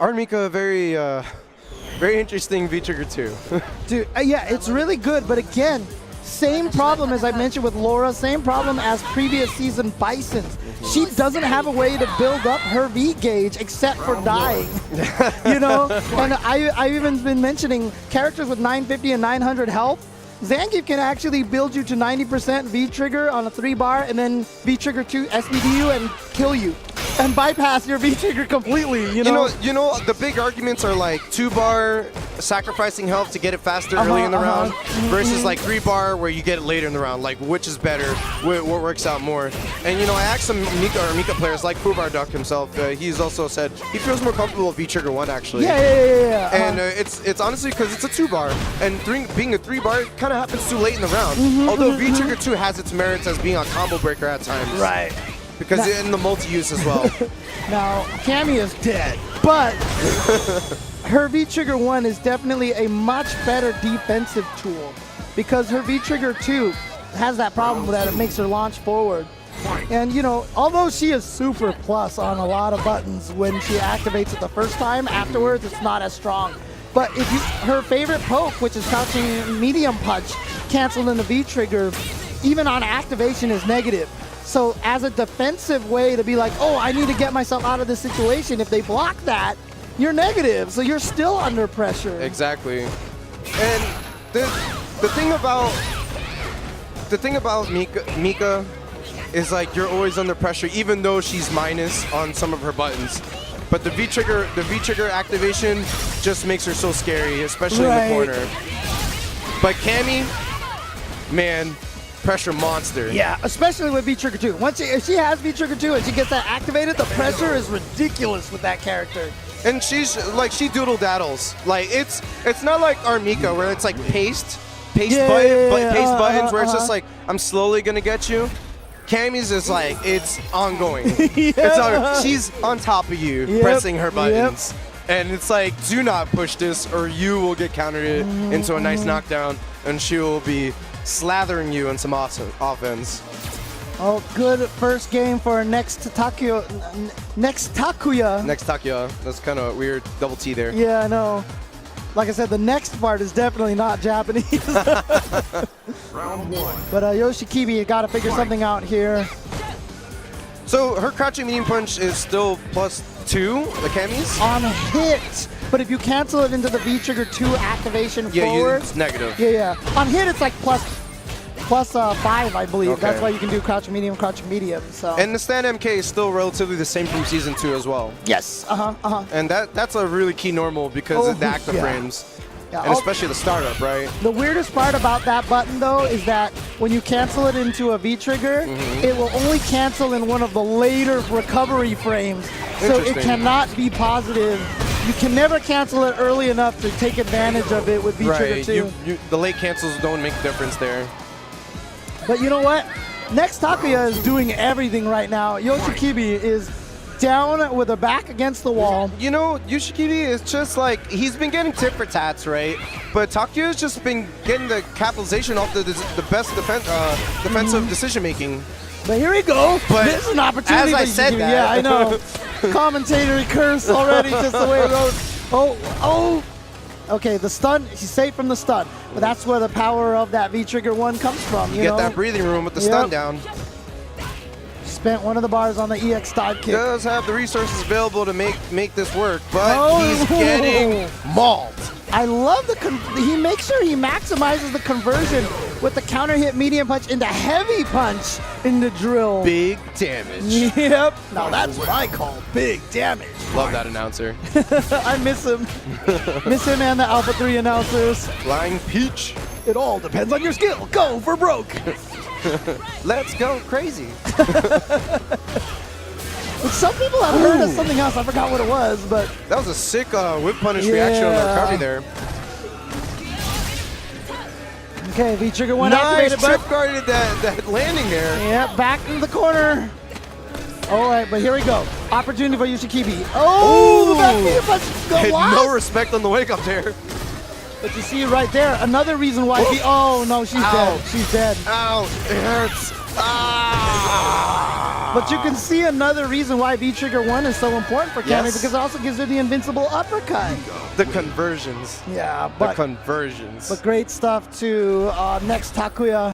R.Mika, very interesting V-Trigger 2. Dude, yeah, it's really good, but again, same problem as I mentioned with Laura, same problem as previous season Bison. She doesn't have a way to build up her V gauge except for dying. You know? And I've even been mentioning characters with 950 and 900 health. Zangief can actually build you to 90% V-Trigger on a 3-bar and then V-Trigger 2 SVD you and kill you. And bypass your V-Trigger completely, you know? You know, the big arguments are like 2-bar sacrificing health to get it faster early in the round versus like 3-bar where you get it later in the round. Like, which is better? What works out more? And, you know, I asked some Mika players like Fubar Duck himself. He's also said he feels more comfortable with V-Trigger 1, actually. Yeah. And it's honestly because it's a 2-bar. And being a 3-bar kind of happens too late in the round. Although V-Trigger 2 has its merits as being a combo breaker at times. Right. Because in the multi-use as well. Now, Cammy is dead, but her V-Trigger 1 is definitely a much better defensive tool because her V-Trigger 2 has that problem that it makes her launch forward. And, you know, although she is super plus on a lot of buttons when she activates it the first time, afterwards it's not as strong. But if her favorite poke, which is crouching medium punch, canceled in the V-Trigger, even on activation is negative. So as a defensive way to be like, oh, I need to get myself out of this situation, if they block that, you're negative, so you're still under pressure. Exactly. And the thing about Mika is like you're always under pressure, even though she's minus on some of her buttons. But the V-Trigger activation just makes her so scary, especially in the corner. But Cammy, man, pressure monster. Yeah, especially with V-Trigger 2. If she has V-Trigger 2 and she gets that activated, the pressure is ridiculous with that character. And she's like, she doodle daddles. Like it's not like R.Mika where it's like paste buttons where it's just like I'm slowly gonna get you. Cammy's is like it's ongoing. She's on top of you, pressing her buttons. And it's like, do not push this or you will get countered into a nice knockdown and she will be slathering you in some awesome offense. Oh, good first game for Nexttakuya. That's kind of weird. Double T there. Yeah, I know. Like I said, the next part is definitely not Japanese. Round 1. But Youshikibi got to figure something out here. So her crouching medium punch is still +2, the Cammy's? On hit. But if you cancel it into the V-Trigger 2 activation forward. It's negative. Yeah. On hit, it's like plus 5, I believe. Okay. That's why you can do crouching medium. So. And the stand MK is still relatively the same from season 2 as well. Yes. And that's a really key normal because of the active frames. Yeah, and especially the startup, right? The weirdest part about that button, though, is that when you cancel it into a V-Trigger, it will only cancel in one of the later recovery frames. So it cannot be positive. You can never cancel it early enough to take advantage of it with V-Trigger 2. The late cancels don't make a difference there. But you know what? Nexttakuya is doing everything right now. Youshikibi is down with her back against the wall. You know, Youshikibi is just like, he's been getting tit for tats, right? But Takuya's just been getting the capitalization off the best defensive decision making. But here we go. But this is an opportunity. As I said that. Yeah, I know. Commentator curse already, just the way it goes. Oh. Okay, the stun, she's safe from the stun. But that's where the power of that V-Trigger 1 comes from. You get that breathing room with the stun down. Spent one of the bars on the EX dive kick. Does have the resources available to make this work, but he's getting mauled. I love he makes sure he maximizes the conversion with the counter hit medium punch into heavy punch in the drill. Big damage. Yep. Now that's what I call big damage. Love that announcer. I miss him. Miss him and the Alpha 3 announcers. Flying Peach. It all depends on your skill. Go for broke. Let's go crazy. Some people have heard of something else. I forgot what it was, but that was a sick whip punish reaction on the recovery there. Okay, V-Trigger 1 activated. Nice trip guarded that landing there. Yeah, back in the corner. All right, but here we go. Opportunity for Youshikibi. Oh, the back medium punch. No respect on the wake up there. But you see right there, another reason why oh no, she's dead. She's dead. Ow, it hurts. Ah! But you can see another reason why V-Trigger 1 is so important for Cammy, Yes. because it also gives her the invincible uppercut. The conversions. Yeah, The but conversions. great stuff to Nexttakuya.